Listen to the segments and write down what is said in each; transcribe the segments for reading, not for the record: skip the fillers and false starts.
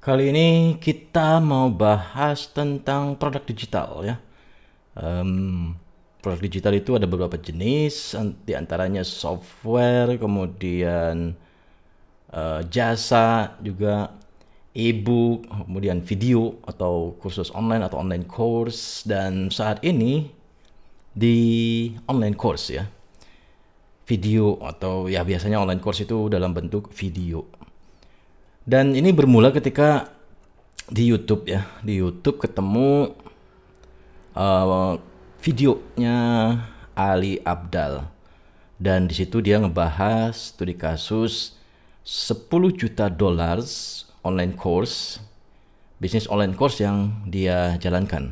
Kali ini kita mau bahas tentang produk digital ya. Produk digital itu ada beberapa jenis, diantaranya software, kemudian jasa juga, e-book, kemudian video atau kursus online atau online course, dan saat ini di online course ya, video atau ya biasanya online course itu dalam bentuk video. Dan ini bermula ketika di YouTube ya, di YouTube ketemu videonya Ali Abdal, dan di situ dia ngebahas studi kasus 10 juta dolar online course, bisnis online course yang dia jalankan.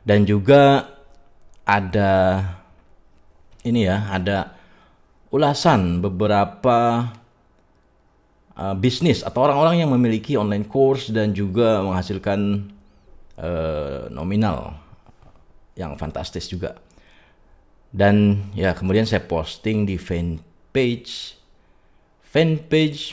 Dan juga ada ini ya, ada ulasan beberapa bisnis atau orang-orang yang memiliki online course dan juga menghasilkan nominal yang fantastis juga. Dan ya kemudian saya posting di fanpage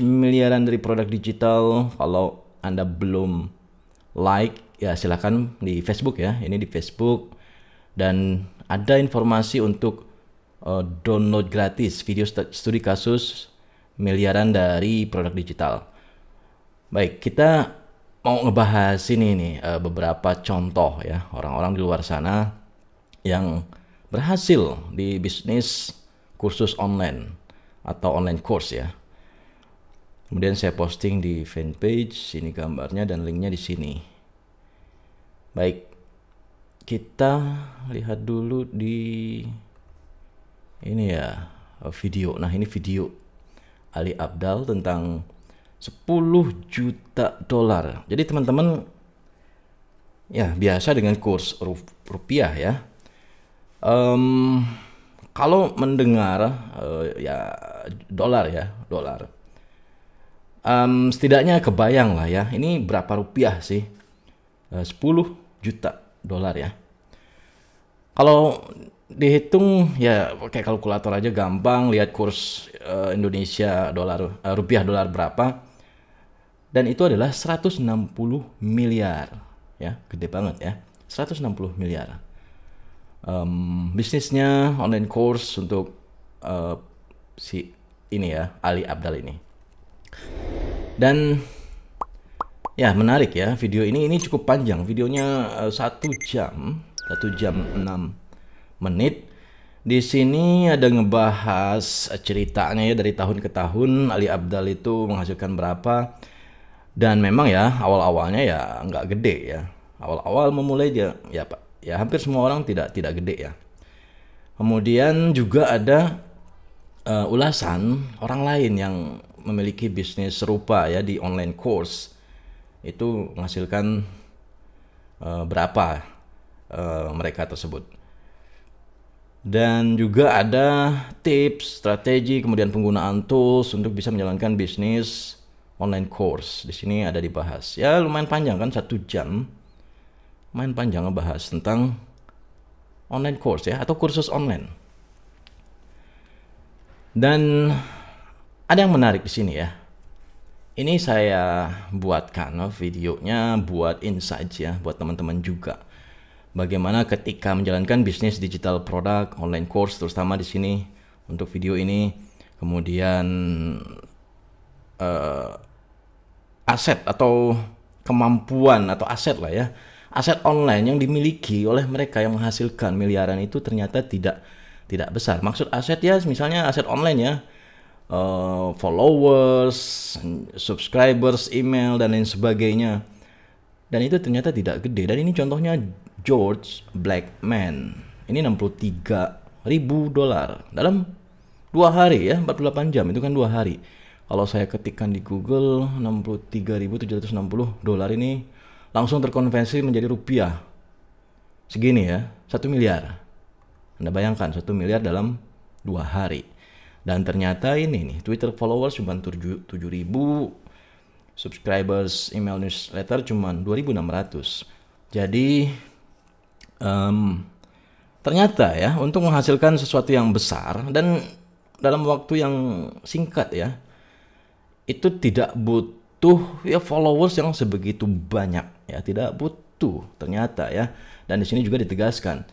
miliaran dari produk digital. Kalau Anda belum like ya silakan di Facebook ya, ini di Facebook, dan ada informasi untuk download gratis video studi kasus miliaran dari produk digital. Baik, kita mau ngebahas ini nih beberapa contoh ya, orang-orang di luar sana yang berhasil di bisnis kursus online atau online course ya. Kemudian saya posting di fanpage, sini gambarnya dan linknya di sini. Baik, kita lihat dulu di ini ya, video. Nah, ini video Ali Abdal tentang 10 juta dolar. Jadi teman-teman ya biasa dengan kurs rupiah ya. Kalau mendengar ya dolar ya, dolar. Setidaknya kebayang lah ya, ini berapa rupiah sih? 10 juta dolar ya. Kalau dihitung ya pakai kalkulator aja gampang, lihat kurs Indonesia dolar, rupiah dolar berapa, dan itu adalah 160 miliar ya, gede banget ya, 160 miliar. Bisnisnya online course untuk si ini ya, Ali Abdal ini. Dan ya menarik ya, video ini cukup panjang, videonya 1 jam 6 menit. Di sini ada ngebahas ceritanya ya, dari tahun ke tahun Ali Abdal itu menghasilkan berapa. Dan memang ya awal-awalnya ya nggak gede ya. Awal-awal memulai dia ya Pak, ya hampir semua orang tidak gede ya. Kemudian juga ada ulasan orang lain yang memiliki bisnis serupa ya di online course, itu menghasilkan berapa mereka tersebut. Dan juga ada tips, strategi, kemudian penggunaan tools untuk bisa menjalankan bisnis online course. Di sini ada dibahas. Ya lumayan panjang kan, 1 jam. Lumayan panjang ngebahas tentang online course ya, atau kursus online. Dan ada yang menarik di sini ya. Ini saya buatkan videonya buat insights ya, buat teman-teman juga. Bagaimana ketika menjalankan bisnis digital produk online course, terutama di sini untuk video ini. Kemudian aset atau kemampuan atau aset lah ya, aset online yang dimiliki oleh mereka yang menghasilkan miliaran itu ternyata tidak besar. Maksud aset ya misalnya aset online ya, followers, subscribers, email dan lain sebagainya. Dan itu ternyata tidak gede. Dan ini contohnya George Blackman. Ini 63.000 dolar dalam 2 hari ya, 48 jam itu kan 2 hari. Kalau saya ketikkan di Google 63.760 dolar ini langsung terkonversi menjadi rupiah. Segini ya, 1 miliar. Anda bayangkan 1 miliar dalam 2 hari. Dan ternyata ini nih, Twitter followers cuma 7.000, subscribers email newsletter cuma 2.600. Jadi ternyata ya, untuk menghasilkan sesuatu yang besar dan dalam waktu yang singkat ya, itu tidak butuh butuh ya followers yang sebegitu banyak ya, tidak butuh ternyata ya. Dan di sini juga ditegaskan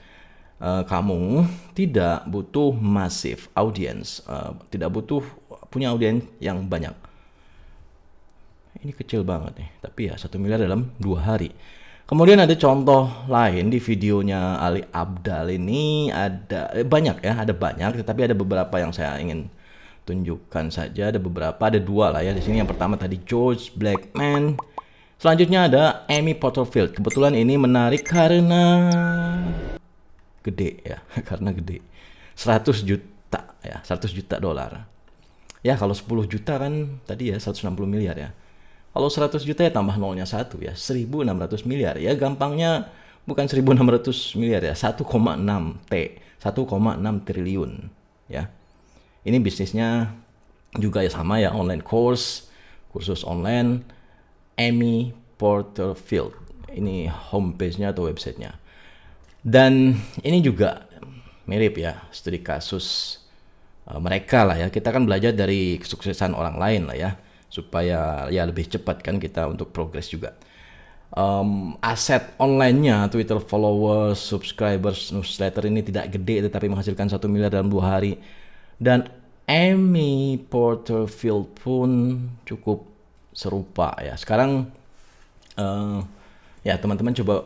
kamu tidak butuh massive audience, tidak butuh punya audiens yang banyak. Ini kecil banget nih, tapi ya 1 miliar dalam 2 hari. Kemudian ada contoh lain di videonya Ali Abdaal ini, ada banyak ya, ada banyak, tetapi ada beberapa yang saya ingin tunjukkan saja. Ada beberapa, ada 2 lah ya di sini. Yang pertama tadi George Blackman. Selanjutnya ada Amy Porterfield. Kebetulan ini menarik karena gede ya, karena gede. 100 juta ya, 100 juta dolar. Ya kalau 10 juta kan tadi ya 160 miliar ya. Kalau 100 juta ya tambah nolnya 1 ya, 1.600 miliar ya. Gampangnya bukan 1.600 miliar ya, 1,6 T, 1,6 triliun ya. Ini bisnisnya juga ya sama ya, online course, kursus online, Amy Porterfield. Ini homepage-nya atau website-nya. Dan ini juga mirip ya, studi kasus mereka lah ya. Kita kan belajar dari kesuksesan orang lain lah ya, supaya ya lebih cepat kan kita untuk progres juga. Aset online-nya, Twitter followers, subscribers, newsletter ini tidak gede tetapi menghasilkan 1 miliar dalam 2 hari. Dan Amy Porterfield pun cukup serupa ya. Sekarang ya teman-teman coba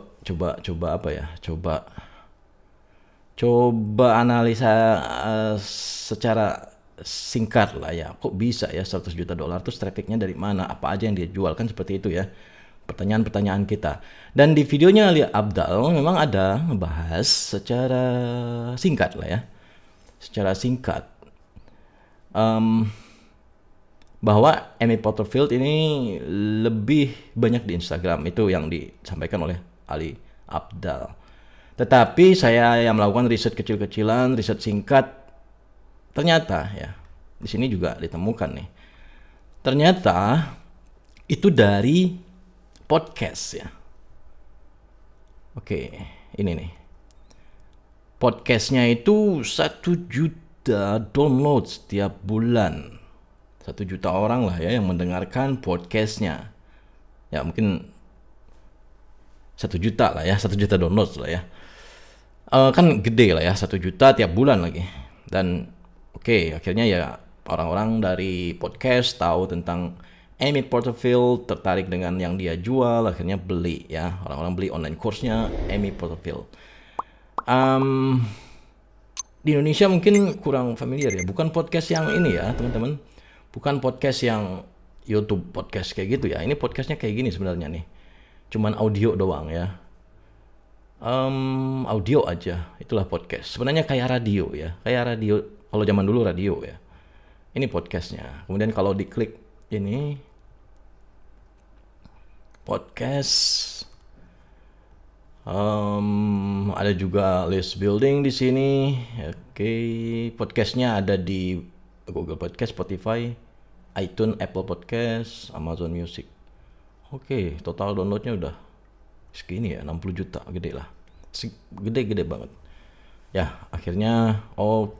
apa ya? Coba analisa secara singkat lah ya. Kok bisa ya 100 juta dolar terus trafficnya dari mana? Apa aja yang dia jual, kan seperti itu ya. Pertanyaan-pertanyaan kita. Dan di videonya Ali Abdaal memang ada ngebahas secara singkat lah ya. Secara singkat. Bahwa Amy Porterfield ini lebih banyak di Instagram, itu yang disampaikan oleh Ali Abdaal. Tetapi saya yang melakukan riset kecil-kecilan, riset singkat, ternyata ya di sini juga ditemukan nih. Ternyata itu dari podcast ya. Oke, ini nih. Podcastnya itu 1 juta download setiap bulan. 1 juta orang lah ya yang mendengarkan podcastnya. Ya mungkin 1 juta lah ya, 1 juta download lah ya. Kan gede lah ya, 1 juta tiap bulan lagi. Dan oke, akhirnya ya orang-orang dari podcast tahu tentang Amy Porterfield, tertarik dengan yang dia jual, akhirnya beli ya. Orang-orang beli online course-nya Amy Porterfield. Di Indonesia mungkin kurang familiar ya, bukan podcast yang ini ya teman-teman. Bukan podcast yang YouTube podcast kayak gitu ya. Ini podcastnya kayak gini sebenarnya nih. Cuman audio doang ya. Audio aja. Itulah podcast. Sebenarnya kayak radio ya. Kayak radio. Kalau zaman dulu radio ya. Ini podcastnya. Kemudian kalau diklik ini. Podcast. Ada juga list building di sini. Oke. Podcastnya ada di Google Podcast, Spotify, iTunes, Apple Podcast, Amazon Music. Oke, total downloadnya udah segini ya, 60 juta, gede lah. Gede-gede banget. Ya, akhirnya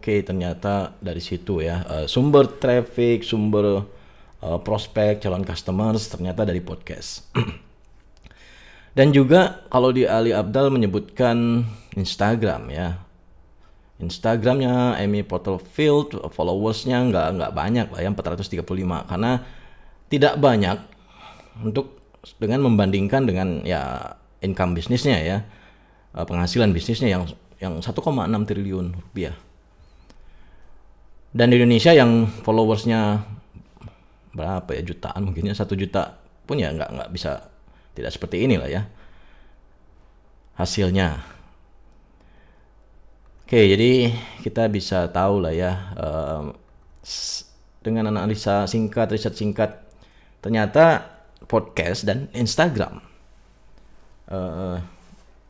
ternyata dari situ ya. Sumber traffic, sumber prospek, calon customers ternyata dari podcast. Dan juga kalau di Ali Abdaal menyebutkan Instagram ya. Instagramnya Amy Porterfield followersnya nggak banyak lah ya, 435, karena tidak banyak untuk dengan membandingkan dengan ya income bisnisnya ya, penghasilan bisnisnya yang 1,6 triliun rupiah. Dan di Indonesia yang followersnya berapa ya, jutaan mungkinnya, 1 juta pun ya nggak bisa, tidak seperti inilah ya hasilnya. Oke, jadi kita bisa tahu lah ya dengan analisa singkat, riset singkat, ternyata podcast dan Instagram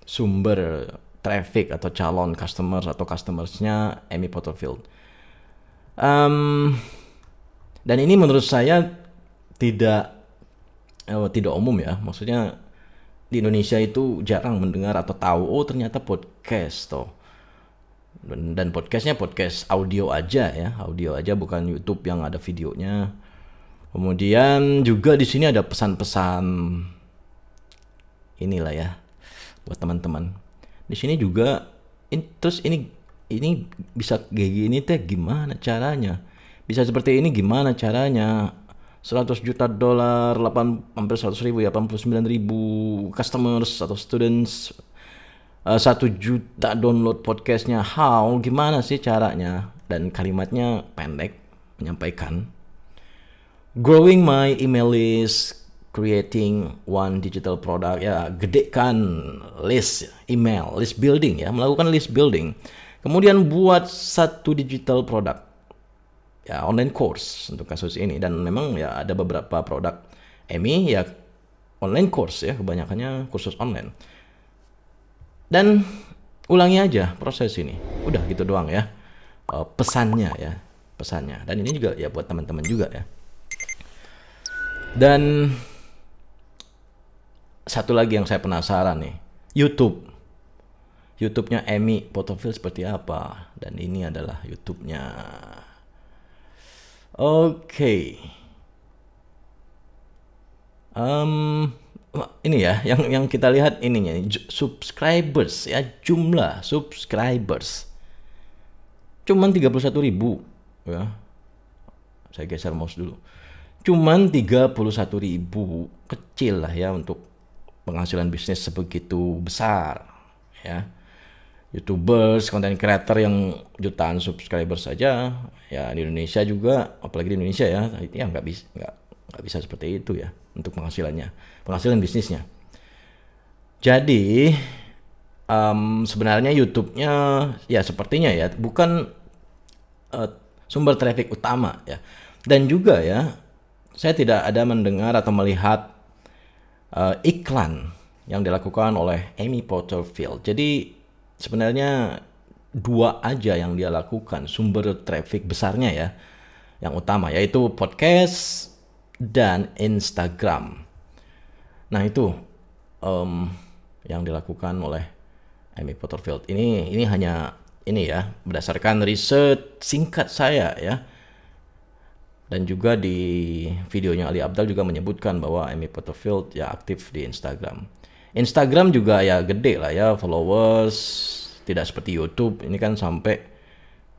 sumber traffic atau calon customers atau customersnya Amy Porterfield. Dan ini menurut saya tidak umum ya, maksudnya di Indonesia itu jarang mendengar atau tahu ternyata podcast toh. Dan podcastnya podcast audio aja ya, audio aja, bukan YouTube yang ada videonya. Kemudian juga di sini ada pesan-pesan inilah ya buat teman-teman. Di sini juga terus ini bisa kayak gini teh gimana caranya? Bisa seperti ini gimana caranya? 100 juta dolar, hampir 100 ribu ya, 89 ribu customers atau students, 1 juta download podcastnya, how, gimana sih caranya? Dan kalimatnya pendek, menyampaikan, growing my email list, creating one digital product, ya gedekan list email, list building ya, melakukan list building. Kemudian buat 1 digital product. Ya, online course untuk kasus ini, dan memang ya ada beberapa produk Emi ya online course ya, kebanyakannya kursus online. Dan ulangi aja proses ini, udah gitu doang ya. Pesannya. Dan ini juga ya buat teman-teman juga ya. Dan satu lagi yang saya penasaran nih, YouTube-nya Emi Porterfield seperti apa, dan ini adalah YouTube-nya. Oke. Ini ya yang kita lihat ininya, subscribers ya, jumlah subscribers cuman 31 ribu ya. Saya geser mouse dulu. Cuman 31 ribu, kecil lah ya untuk penghasilan bisnis sebegitu besar ya. YouTubers, content creator yang jutaan subscribers saja ya di Indonesia juga, apalagi di Indonesia ya, itu ya nggak bisa seperti itu ya untuk penghasilan bisnisnya. Jadi sebenarnya YouTube-nya ya sepertinya ya bukan sumber traffic utama ya, dan juga ya saya tidak ada mendengar atau melihat iklan yang dilakukan oleh Emi Porterfield. Jadi sebenarnya 2 aja yang dia lakukan sumber traffic besarnya ya, yang utama yaitu podcast dan Instagram. Nah itu yang dilakukan oleh Emi Porterfield. Ini hanya ini ya berdasarkan riset singkat saya ya. Dan juga di videonya Ali Abdal juga menyebutkan bahwa Emi Porterfield ya aktif di Instagram. Instagram juga ya gede lah ya followers, tidak seperti YouTube. Ini kan sampai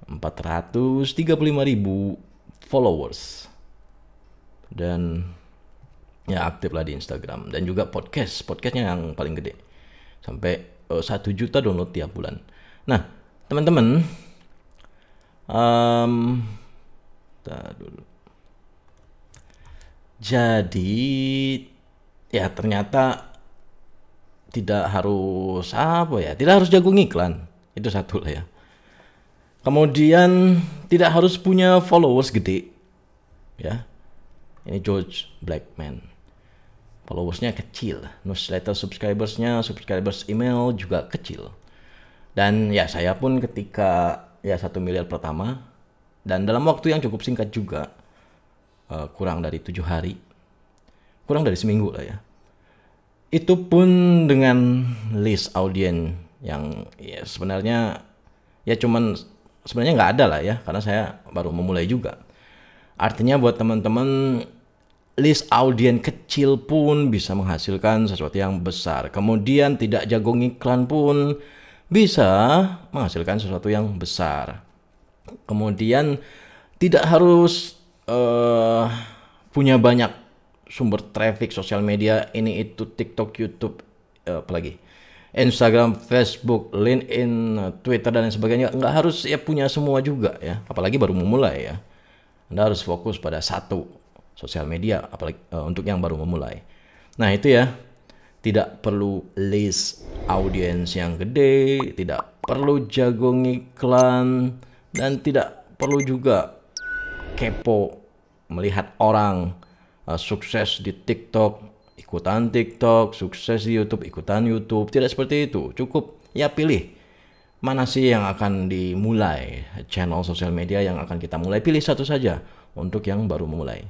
435 ribu followers. Dan ya aktif lah di Instagram. Dan juga podcastnya yang paling gede, sampai 1 juta download tiap bulan. Nah teman-teman, jadi ya ternyata tidak harus tidak harus jago ngiklan, itu satu lah ya. Kemudian tidak harus punya followers gede ya. Ini George Blackman, followersnya kecil, newsletter subscribers email juga kecil. Dan ya saya pun ketika ya 1 miliar pertama, dan dalam waktu yang cukup singkat juga, kurang dari 7 hari, kurang dari seminggu lah ya, itu pun dengan list audiens yang ya sebenarnya ya cuman sebenarnya nggak ada lah ya, karena saya baru memulai juga. Artinya buat teman-teman, list audiens kecil pun bisa menghasilkan sesuatu yang besar. Kemudian tidak jago ngiklan pun bisa menghasilkan sesuatu yang besar. Kemudian tidak harus punya banyak sumber traffic sosial media, ini itu TikTok, YouTube, apalagi Instagram, Facebook, LinkedIn, Twitter dan lain sebagainya. Nggak harus ya punya semua juga ya, apalagi baru memulai ya. Anda harus fokus pada satu sosial media, apalagi untuk yang baru memulai. Nah itu ya, tidak perlu list audiens yang gede, tidak perlu jago ngiklan, dan tidak perlu juga kepo melihat orang sukses di TikTok, ikutan TikTok, sukses di YouTube, ikutan YouTube. Tidak seperti itu. Cukup ya pilih mana sih yang akan dimulai, channel sosial media yang akan kita mulai. Pilih satu saja untuk yang baru memulai.